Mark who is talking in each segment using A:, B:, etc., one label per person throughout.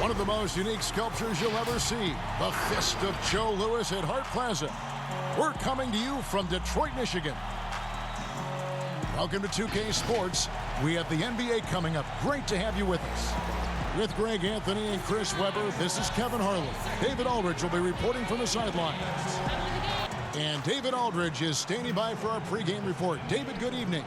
A: One of the most unique sculptures you'll ever see, the Fist of Joe Louis at Hart Plaza. We're coming to you from Detroit, Michigan. Welcome to 2K Sports. We have the NBA coming up. Great to have you with us. With Greg Anthony and Chris Webber, this is Kevin Harlan. David Aldridge will be reporting from the sidelines. And David Aldridge is standing by for our pregame report. David, good evening.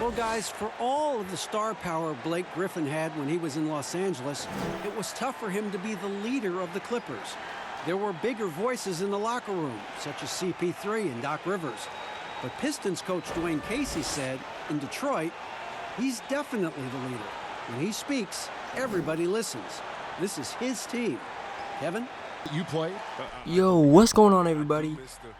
B: Well, guys, for all of the star power Blake Griffin had when he was in Los Angeles, it was tough for him to be the leader of the Clippers. There were bigger voices in the locker room, such as CP3 and Doc Rivers. But Pistons coach Dwayne Casey said, in Detroit, he's definitely the leader. When he speaks, everybody listens. This is his team. Kevin?
A: You play?
C: Yo, what's going on, everybody?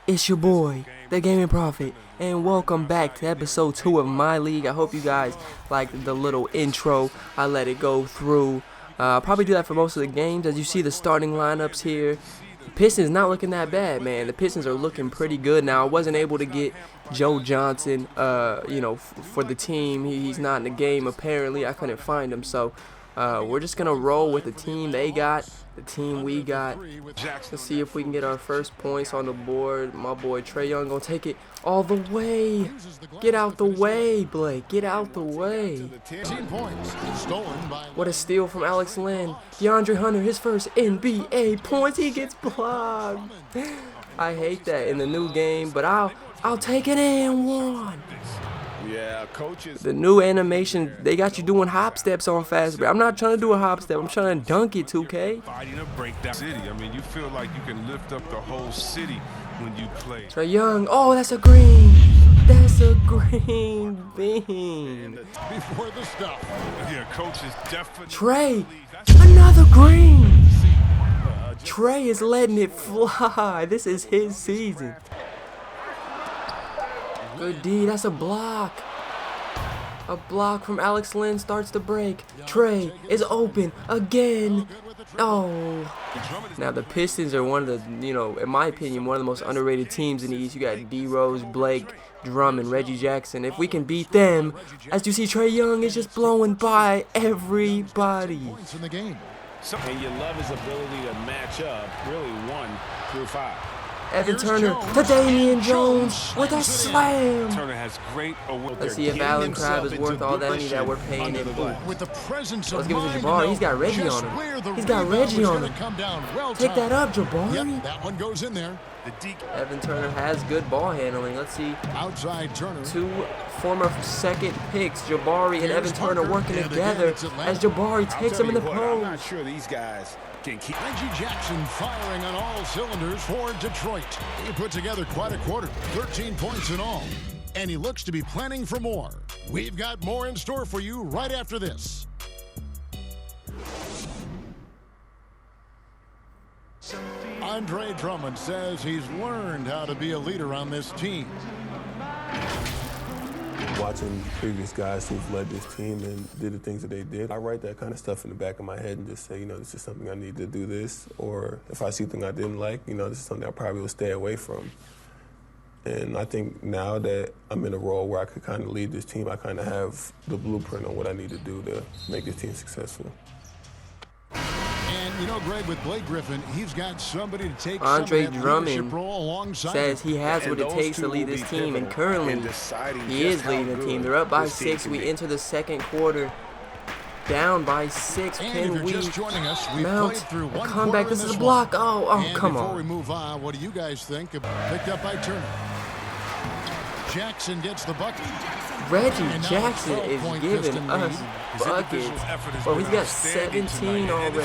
C: It's your boy, the Gaming Prophet, and welcome back to episode 2 of my league. I hope you guys liked the little intro. I let it go through. I'll probably do that for most of the games. As you see the starting lineups here, the Pistons not looking that bad, man. The Pistons are looking pretty good now. I wasn't able to get Joe Johnson, for the team. He's not in the game, apparently. I couldn't find him, so we're just going to roll with the team they got, the team we got. Let's see if we can get our first points on the board. My boy Trae Young going to take it all the way. Get out the way, Blake. Get out the way. What a steal from Alex Len. DeAndre Hunter, his first NBA points. He gets blocked. I hate that in the new game, but I'll take it and one.
D: Yeah, coaches.
C: The new animation, they got you doing hop steps on fast break. I'm not trying to do a hop step. I'm trying to dunk it, 2K.
D: Fighting to break that city. I mean, you feel like you can lift up the whole city when you play.
C: Trae Young. Oh, that's a green. That's a green bean.
A: Before the stuff.
D: Yeah, coaches definitely.
C: Trae, another green. Trae is letting it fly. This is his season. Good D, that's a block. A block from Alex Len starts the break. Trae is open again. Oh. Now the Pistons are one of the, in my opinion, one of the most underrated teams in the East. You got D Rose, Blake, Drummond, Reggie Jackson. If we can beat them, as you see, Trae Young is just blowing by everybody.
E: And you love his ability to match up really 1 through 5.
C: Evan Turner to Damian Jones with a slam.
D: Turner has great.
C: Let's see if Allen Crabbe is worth all that money that we're paying him.
A: With the presence
C: Let's
A: of
C: give it to Jabari. He's got Reggie on him. He's got Reggie on him. Take that up, Jabari.
A: Yep, that one goes in there.
C: Evan Turner has good ball handling. Let's see.
A: Outside Turner.
C: Two former second picks, Jabari and Evan Turner working together as Jabari takes him in the post.
E: I'm not sure these guys can keep.
A: Reggie Jackson firing on all cylinders for Detroit. He put together quite a quarter, 13 points in all. And he looks to be planning for more. We've got more in store for you right after this. Andre Drummond says he's learned how to be a leader on this team.
F: Watching previous guys who've led this team and did the things that they did, I write that kind of stuff in the back of my head and just say, this is something I need to do this. Or if I see something I didn't like, this is something I probably will stay away from. And I think now that I'm in a role where I could kind of lead this team, I kind of have the blueprint on what I need to do to make this team successful.
A: And, Greg, with Blake Griffin, he's got somebody to take
C: Andre
A: some of that
C: Drummond
A: leadership role alongside
C: says he has what it takes to lead this team, and currently he is leading the team. They're up by 6. We enter the second quarter down by 6. Can we mount a comeback? This is a block. Oh, come on.
A: Before we move on, what do you guys think? Picked up by Turner. Jackson gets the bucket.
C: Reggie Jackson is giving us buckets. Well, he's got 17 already.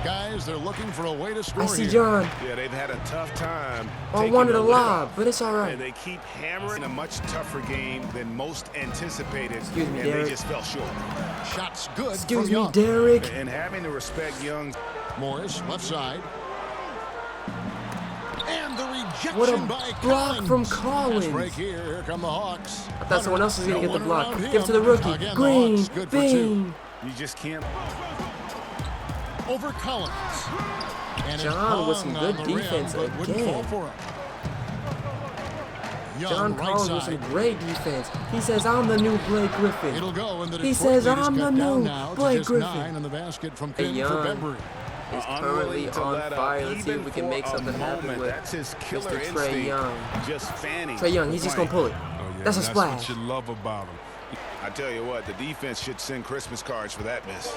A: Guys, they're looking for a way to score.
C: I see John.
E: Yeah, they've had a tough time.
C: I wanted a lob, but it's all right.
E: And they keep hammering a much tougher game than most anticipated.
C: Excuse me,
E: and
C: Derek.
E: They just fell short.
A: Shots good.
C: Excuse
A: from
C: me,
A: Young.
C: Derek.
E: And having to respect Young.
A: Morris, left side. And the rejection
C: What a
A: by
C: block
A: Collins.
C: from Collins.
A: Break here come the Hawks.
C: I thought someone else was going to get the block.
A: Give
C: Give it to the rookie.
A: Again,
C: Green,
A: the Hawks,
C: Bean.
E: You just can't.
A: Over Collins. And
C: John with some good defense again. John
A: right
C: Collins with
A: side.
C: some great defense. He says, I'm the new Blake Griffin.
A: It'll go, and the
C: He
A: Detroit
C: says,
A: lead is
C: I'm the
A: cut down
C: new
A: now to
C: Blake
A: just
C: Griffin.
A: 9 in the basket from
C: Hey,
A: Kim for
C: Young
A: Bembry.
C: is currently on fire. Let's see if we can make something happen with
E: That's his killer
C: Mr. Trae
E: instinct.
C: Young.
E: Just fanning.
C: Trae Young, he's just going to pull it.
D: Oh, yeah,
C: That's a
D: that's
C: splash.
D: what you love about him.
E: I tell you what, the defense should send Christmas cards for that miss.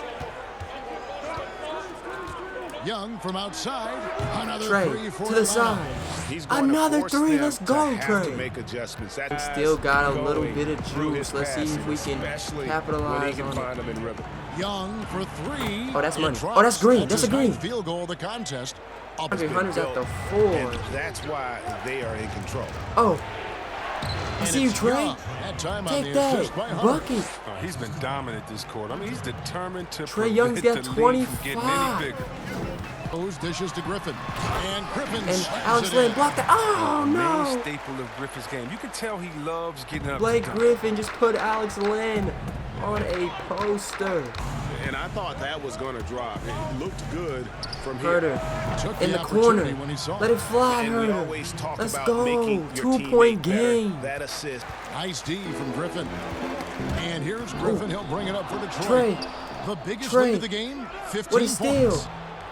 A: Young from outside. Another
C: Trae
A: three for
C: to the
A: Atlanta.
C: side.
E: He's going
C: Another
E: to force
C: three.
E: them
C: Let's
E: to
C: go,
E: have to
C: Trae.
E: make adjustments.
C: We
E: That's
C: still got a little
E: going
C: bit of
E: through
C: juice.
E: his
C: Let's see if we
E: passes,
C: can
E: especially
C: capitalize
E: when he can
C: on
E: find
C: it.
E: them in rhythm.
A: Young for three.
C: Oh, that's
A: It
C: money.
A: drops.
C: Oh, that's green.
A: That's
C: That's a
A: his
C: green.
A: ninth field goal of the contest. Up
C: Andre
A: it's
C: Hunter's
A: been
C: at the
A: built.
C: 4.
E: And that's why they are in control.
C: Oh, I
A: And
C: see you,
A: it's
C: Trae.
A: Young. That time on
C: Take
A: the
C: that.
A: assist by Hunter.
C: Bucket.
D: He's been dominant this quarter. I mean, he's determined to
C: Trae Young's
D: prevent
C: got
D: the lead from getting
C: 25.
D: any bigger.
A: Those dishes to Griffin. And Griffin
C: And
A: slams
C: Alex
A: it
C: Len
A: in.
C: blocked that. Oh,
D: Main
C: no.
D: staple of Griffin's game. You can tell he loves getting up.
C: Blake
D: to dunk.
C: Griffin just put Alex Len on a poster.
E: And I thought that was going to drop. It looked good from
C: Herder
E: here.
A: Took
C: in the
A: opportunity
C: corner.
A: when he saw
C: Let it fly,
E: And we
C: Herder.
E: always talk
C: Let's
E: about
C: go.
E: making your
C: 2-point
E: teammate better.
C: game.
E: That assist.
A: Nice D from Griffin. And here's Griffin. He'll bring it up for Detroit.
C: Trae.
A: The biggest
C: Trae.
A: lead of the game, 15
C: What a steal.
A: points.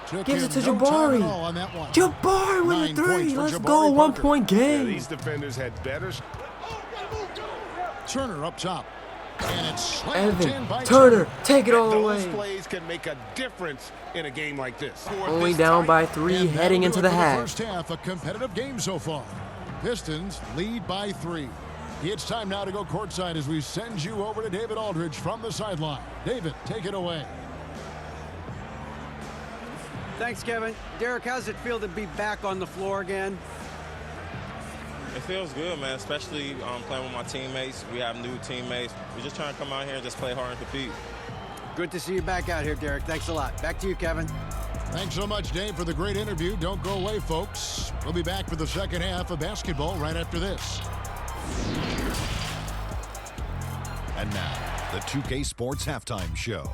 A: Took
C: Gives it
A: him
C: to
A: no time
C: Jabari.
A: at all on that one.
C: Jabari with
A: 9
C: a 3.
A: points for
C: Let's
A: Jabari
C: go.
A: Parker.
C: 1-point
E: Yeah,
C: game.
E: these defenders had better.
A: Turner up top. And it's slammed in
C: Evan
A: by
C: Turner, take it all
E: Those
C: away.
E: plays can make a difference in a game like this.
C: Only down by 3
A: And
C: heading
A: that'll
C: into
A: do
C: the
A: it for
C: half.
A: First half, a competitive game so far. Pistons lead by 3. It's time now to go courtside as we send you over to David Aldridge from the sideline. David, take it away.
B: Thanks, Kevin. Derek, how's it feel to be back on the floor again?
G: It feels good, man, especially playing with my teammates. We have new teammates. We're just trying to come out here and just play hard and compete.
B: Good to see you back out here, Derek. Thanks a lot. Back to you, Kevin.
A: Thanks so much, Dave, for the great interview. Don't go away, folks. We'll be back for the second half of basketball right after this.
H: And now, the 2K Sports Halftime Show.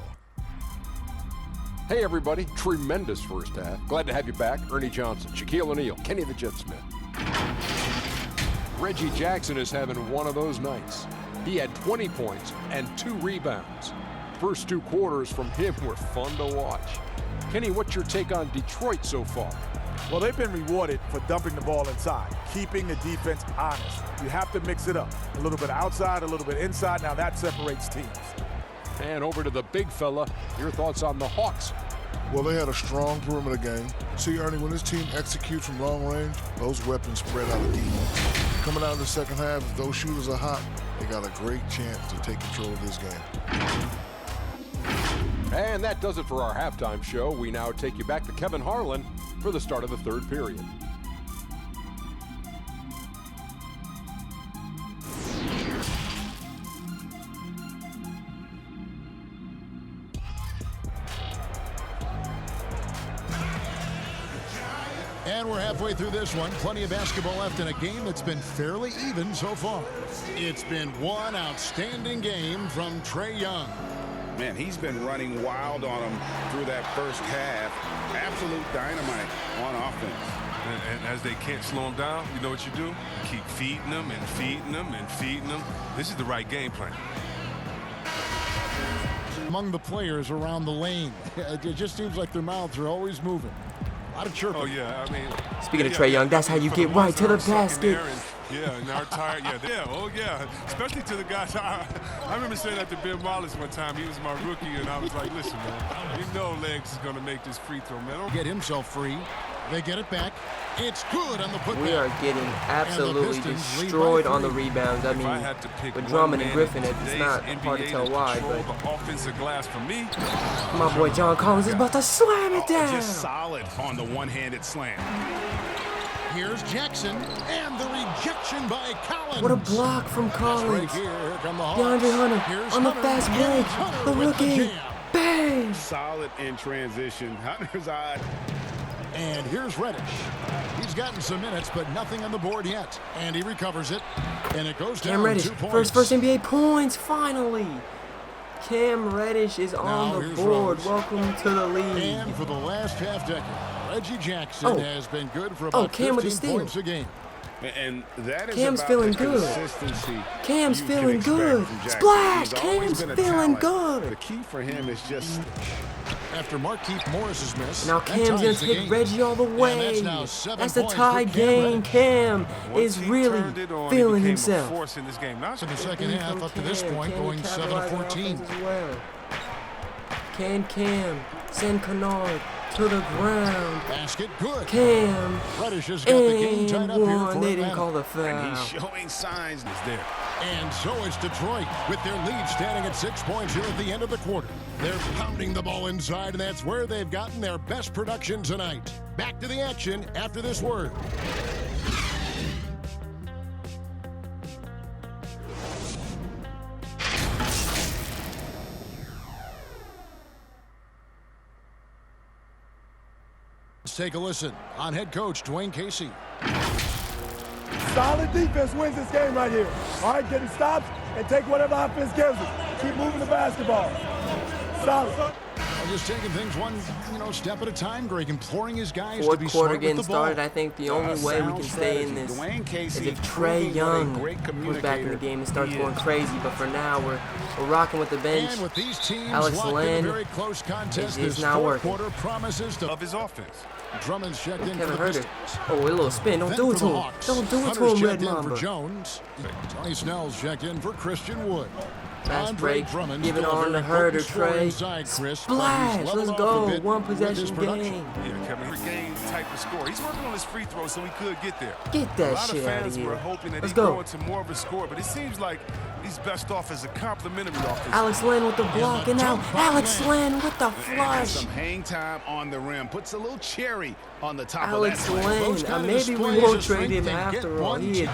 I: Hey everybody, tremendous first half. Glad to have you back. Ernie Johnson, Shaquille O'Neal, Kenny the Jet Smith. Reggie Jackson is having one of those nights. He had 20 points and 2 rebounds. First 2 quarters from him were fun to watch. Kenny, what's your take on Detroit so far?
J: Well, they've been rewarded for dumping the ball inside, keeping the defense honest. You have to mix it up. A little bit outside, a little bit inside. Now that separates teams.
I: And over to the big fella, your thoughts on the Hawks?
K: Well, they had a strong perimeter game. See, Ernie, when this team executes from long range, those weapons spread out of defense. Coming out of the second half, if those shooters are hot, they got a great chance to take control of this game.
I: And that does it for our halftime show. We now take you back to Kevin Harlan for the start of the third period.
A: And we're halfway through this one. Plenty of basketball left in a game that's been fairly even so far. It's been one outstanding game from Trae Young.
E: Man, he's been running wild on them through that first half. Absolute dynamite on offense.
D: And as they can't slow him down, you know what you do? Keep feeding them and feeding them and feeding them. This is the right game plan.
A: Among the players around the lane, it just seems like their mouths are always moving. A lot of chirping.
D: Oh, yeah, I mean...
C: Speaking of Trae Young, that's how you get right to the basket.
D: Yeah, and our tired, especially to the guys. I remember saying that to Ben Wallace one time. He was my rookie, and I was like, listen, man, you know Legs is going to make this free throw, man.
A: Get himself free. They get it back. It's good on the putback.
C: We are getting absolutely destroyed on the rebounds. I mean, with Drummond and Griffin, it's not hard to tell why. But
D: the offensive glass for me.
C: My boy John Collins is about to slam it down.
E: Just solid on the one-handed slam.
A: Here's Jackson, and the rejection by Collins.
C: What a block from Collins.
A: Right here come the Hawks.
C: DeAndre Hunter
A: Here's
C: on the
A: Hunter.
C: fast
A: Here's
C: break.
A: Hunter
C: The
A: with the
C: rookie.
A: jam.
C: Bang.
E: Solid in transition. Hunter's eye.
A: And here's Reddish. He's gotten some minutes, but nothing on the board yet. And he recovers it. And it goes down
C: Cam Reddish,
A: 2 points.
C: first NBA points, finally. Cam Reddish is
A: Now
C: on the
A: here's
C: board.
A: Rose.
C: Welcome to the league.
A: And for the last half decade, Reggie Jackson has been good for about
C: Cam with the
A: 15
C: steal.
A: points a game.
E: And that is
C: Cam's
E: about
C: feeling
E: the
C: good.
E: consistency
C: Cam's
E: you
C: feeling
E: can
C: good.
E: expect from Jackson.
C: Splash!
E: He's always
C: Cam's
E: been a
C: feeling
E: talent.
C: good.
E: The key for him is just
A: After Markeith Morris's miss.
C: Now Cam's gonna take Reggie all the way. That's a tie game. Cam is really feeling himself.
D: Force in this game. Not
A: In the second half, up to this point, going 7 of 14.
C: Can Cam send Kennard to the ground?
A: Basket good.
C: Cam
A: Reddish has got the game tied
C: and
A: up here
C: one.
A: for
C: They didn't
A: Atlanta.
C: call the
E: and he's
C: foul.
E: showing signs is there.
A: And so is Detroit, with their lead standing at 6 points here at the end of the quarter. They're pounding the ball inside, and that's where they've gotten their best production tonight. Back to the action after this word. Let's take a listen on head coach Dwayne Casey.
L: Solid defense wins this game right here. All right, getting stops and take whatever offense gives us. Keep moving the basketball. Solid.
A: Well, just taking things one, step at a time, Greg, imploring his guys to
C: Fourth
A: be
C: quarter
A: smart
C: getting
A: with the ball.
C: started. I think the only way we can stay in this is if Trae Young was back in the game and starts going crazy. But for now, we're rocking with the bench.
A: And with these teams
C: Alex
A: locked in a
C: Len
A: very close contest,
C: is
A: this
C: not
A: fourth
C: working.
A: quarter promises to
D: of his offense.
A: Drummond's checked in
C: Kevin
A: for the
C: Herter.
A: Pistons.
C: Oh, a little spin. Don't
A: Then
C: do it
A: for
C: to
A: the
C: him.
A: Hawks,
C: Don't do it to
A: Hunter's
C: him, Red
A: checked in
C: Mamba.
A: for Jones. Tony Snell's checked in for Christian Wood.
C: Fast
A: Andre
C: break.
A: Drummond's
C: Give it
A: still a
C: on to
A: very
C: Herter,
A: potent scorer
C: Trae.
A: inside, Chris, but he's
C: Splash.
A: leveled
C: Let's
A: off a
C: go.
A: bit
C: One
A: with his
C: possession
A: production.
C: game.
D: Yeah, Kevin, every game type of score. He's working on his free throws so he could get there.
C: Get
D: A
C: that
D: lot
C: shit
D: of
C: out of
D: fans were
C: here.
D: hoping that
C: Let's
D: he'd
C: go.
D: go into more of a score, but it seems like he's best off as a complimentary offense.
C: Alex Len with the block, and now Alex Len with the
E: And
C: flush.
E: some hang time on the rim. Puts a little cherry on the top
C: Alex
E: of that.
A: Those
C: Len.
A: kind of
C: Maybe we
A: displays
C: won't
A: of
C: trade him
A: strength, they
C: after
A: get
C: all.
A: one
C: He had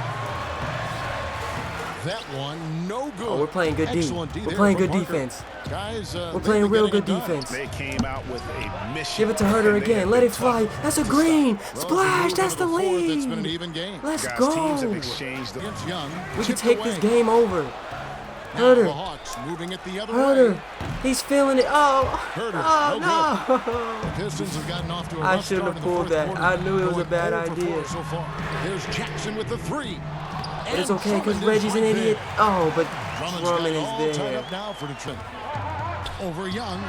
A: That one, no good.
C: Oh, we're playing good D.
A: Excellent D
C: We're
A: there
C: playing
A: from
C: good
A: Parker.
C: defense.
A: Guys,
C: We're
A: they've
C: playing
A: been
C: real
A: getting
C: good
A: it done.
C: defense.
E: They came out with a mission.
C: Give it to Herter
E: and they
C: again.
E: have
C: Let
E: been
C: it fly.
E: tough
C: That's a
E: to
C: green.
E: stop.
C: Splash. That's the
A: Fourth, it's been an
C: lead.
A: even game.
C: Let's
E: Guys, teams have
C: go.
E: exchanged the
A: Against Young.
C: We can
A: tipped
C: take
A: away.
C: this game over.
A: Now
C: Herter.
A: the Hawks moving it the other
C: Herter.
A: way.
C: He's feeling it. Oh.
A: Herter,
C: Oh,
A: no good.
C: no.
A: The Pistons have gotten off to a
C: I
A: rough
C: shouldn't
A: start
C: have
A: in the
C: pulled
A: fourth
C: that.
A: quarter,
C: I knew it was a
A: going
C: bad
A: 0 for 4
C: idea.
A: so far. Here's Jackson with the three.
C: But it's
A: And
C: okay because
A: Drummond is
C: Reggie's an
A: right
C: idiot.
A: there.
C: Oh, but
A: Drummond's
C: Drummond
A: got it all
C: is
A: tied
C: there.
A: up now for Detroit. Over Young.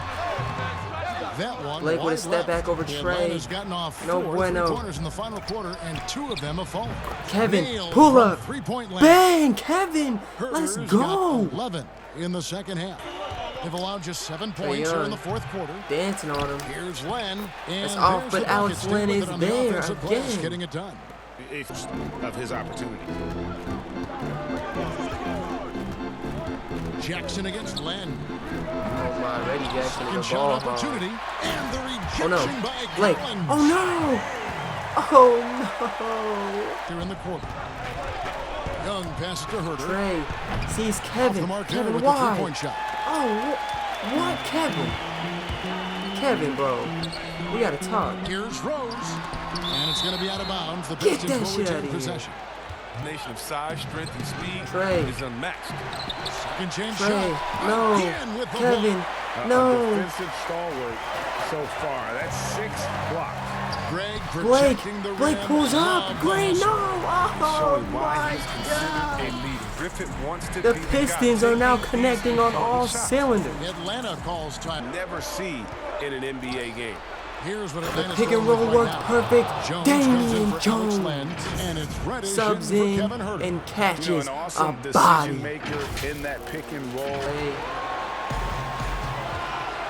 A: That one
C: Blake with a
A: wide
C: step
A: left.
C: back over Trae.
A: Atlanta's gotten off
C: No
A: 4
C: bueno.
A: three-pointers in the final quarter, and 2 of them have fallen.
C: Kevin,
A: Nailed
C: pull
A: from
C: up.
A: three-point land.
C: Bang, Kevin. Let's
A: Herter's
C: go.
A: got 11 in the second half. They've allowed just 7 points here in the fourth quarter.
C: Dancing on him.
A: Here's Len. And
C: It's off,
A: there's
C: but
A: the
C: Alex
A: bucket. Stick
C: Len
A: with
C: is
A: it on the
C: there
A: offensive glass,
C: again.
A: getting it done.
E: of his opportunity.
A: Jackson against Len.
C: Oh my, Reggie Jackson
A: Second
C: is a
A: shot
C: ball
A: opportunity. And the rejection
C: no.
A: by
C: Blake.
A: Collins.
C: Oh no. Oh
A: They're in the quarter. Young passes to Herter.
C: no. Trae sees
A: Off the
C: Kevin.
A: mark there
C: Kevin,
A: with the
C: why?
A: three-point shot.
C: Oh, what? Kevin? Kevin, bro. We gotta talk.
A: Here's Rose. And it's going to be out of bounds. The
C: Get
A: Pistons
C: that
A: will
C: shit
A: retain
C: outta here.
A: possession.
D: Nation of size, strength, and speed
C: Trae.
D: is unmatched.
A: Second chance
C: Trae.
A: shot.
C: No.
A: Again with the
C: Kevin.
A: block.
C: No.
E: Defensive stalwart so far. That's 6 blocks.
A: Greg
C: Blake.
A: protecting the
C: Blake
A: rim.
C: pulls up.
A: Love
C: Great.
A: the
C: No.
A: hustle.
C: Oh
D: Showing why
C: my
D: he's considered
C: God.
D: a leader. Griffin wants to
C: The
D: be
C: Pistons
D: guy
C: are now
D: taking
C: connecting
D: these
C: on all
D: important shots.
C: cylinders.
A: Atlanta calls time.
E: Never see in an NBA game.
A: Here's what
C: The
A: Atlanta's
C: pick and
A: going with
C: roll
A: right
C: worked
A: now.
C: perfect.
A: Jones comes in
C: Damian
A: for Alex
C: Jones
A: Len, and it's Reddish
C: subs
A: in
C: in
A: for Kevin Herter.
C: and catches
E: An awesome
C: a
E: decision
C: body.
E: maker in that pick and roll.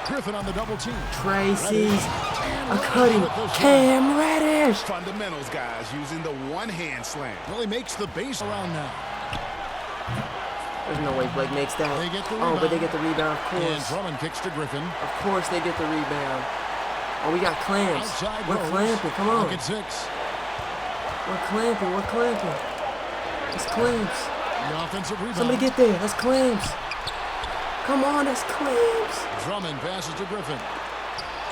A: Griffin on the double team.
C: Trae sees a cutting. Cam Reddish.
E: Fundamentals, guys, using the one-hand slam.
A: Well, he makes the base around now.
C: There's no way Blake makes that.
A: They get the
C: Oh, but they
A: rebound.
C: get the rebound, of
A: And
C: course.
A: Drummond kicks to Griffin.
C: Of course they get the rebound. Oh, we got clamps.
A: Outside
C: We're
A: Rose.
C: clamping. Come on.
A: Look at 6.
C: We're clamping. We're clamping. It's clamps.
A: The offensive rebound.
C: Somebody get there. That's clamps. Come on, that's clamps.
A: Drummond passes to Griffin.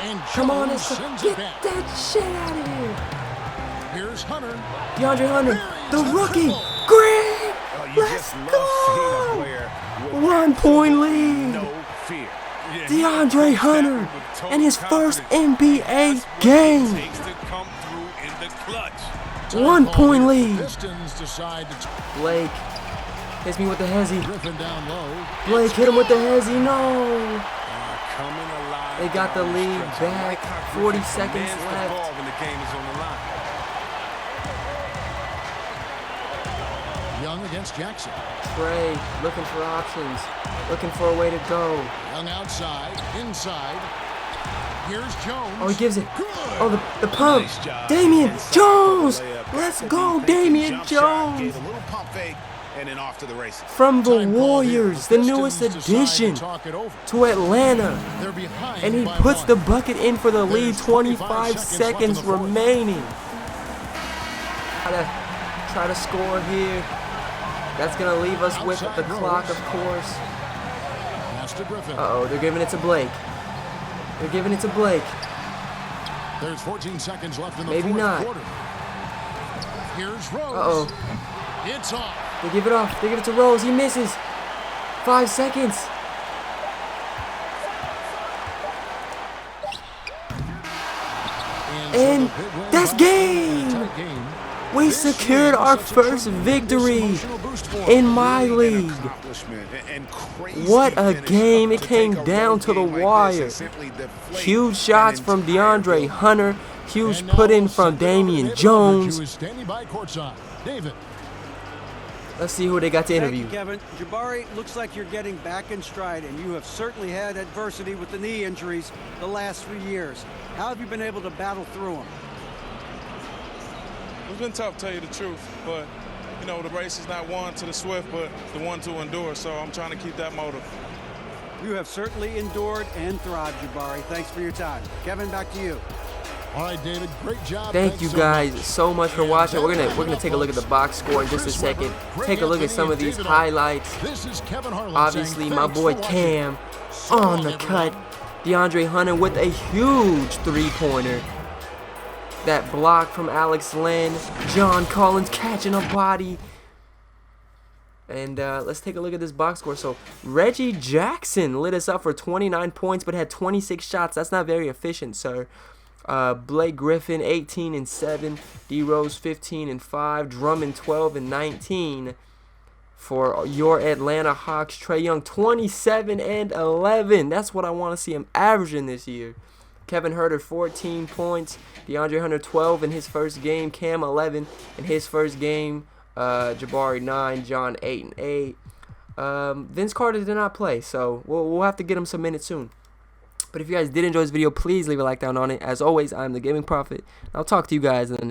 A: And
C: Come on,
A: Jones
C: that's
A: sends
C: get
A: it back.
C: that shit out of here.
A: Here's Hunter.
C: DeAndre Hunter, the
A: Buries a
C: rookie.
A: triple.
C: Greg,
E: You
C: let's
E: just love
C: go.
E: seeing a player with
C: 1 point lead.
E: no fear.
D: Yeah, he
C: DeAndre
D: approached
C: Hunter
D: that with total
C: in his first
D: confidence.
C: NBA
D: That's what it
C: game.
D: takes to come through in the clutch.
C: 1 point lead.
A: Pistons decide to
C: Blake hits me with the hezzy.
A: Griffin down low.
C: Blake hit him with the hezzy. No.
D: Coming alive.
C: They got the lead back. 40 seconds
D: The
C: left.
D: ball when the game is on the line.
A: Young against Jackson.
C: Trey looking for options. Looking for a way to go.
A: Young outside, inside. Here's Jones.
C: Oh, he gives it. Oh, the pump. Damian Jones. Let's go, Damian Jones.
E: Gave a little pump fake and then off to the races.
C: From the Warriors, the newest addition to Atlanta. And he puts the bucket in for the lead. 25 seconds remaining. Try to score here. That's going to leave us with the clock, of course. Uh-oh, they're giving it to Blake. They're giving it to Blake.
A: There's 14 seconds left in the
C: Maybe
A: fourth
C: not.
A: quarter. Here's Rose.
C: Uh-oh.
A: It's off.
C: They give it off. They give it to Rose. He misses. 5 seconds. And that's game. We secured our first victory in my league. What a game. It came down to the wire. Huge shots from DeAndre Hunter. Huge put-in from Damian Jones. Let's see who they got to interview.
B: Thank you, Kevin. Jabari, looks like you're getting back in stride, and you have certainly had adversity with the knee injuries the last few years. How have you been able to battle through them?
G: It's been tough, to tell you the truth, but, you know, the race is not won to the swift, but the one to endure, so I'm trying to keep that motive.
B: You have certainly endured and thrived, Jabari. Thanks for your time. Kevin, back to you.
A: All right, David, great job.
C: Thank you guys so much for watching. We're gonna take a look at the box score in just a second. Take a look at some of these highlights. Obviously, my boy Cam on the cut. DeAndre Hunter with a huge three-pointer. That block from Alex Len. John Collins catching a body. And let's take a look at this box score. So Reggie Jackson lit us up for 29 points, but had 26 shots. That's not very efficient, sir. Blake Griffin 18 and 7, D Rose 15 and 5, Drummond 12 and 19 for your Atlanta Hawks. Trae Young 27 and 11. That's what I want to see him averaging this year. Kevin Huerter 14 points, DeAndre Hunter 12 in his first game, Cam 11 in his first game, Jabari 9, John 8 and 8. Vince Carter did not play, so we'll have to get him some minutes soon. But if you guys did enjoy this video, please leave a like down on it. As always, I'm the Gaming Prophet. I'll talk to you guys in the next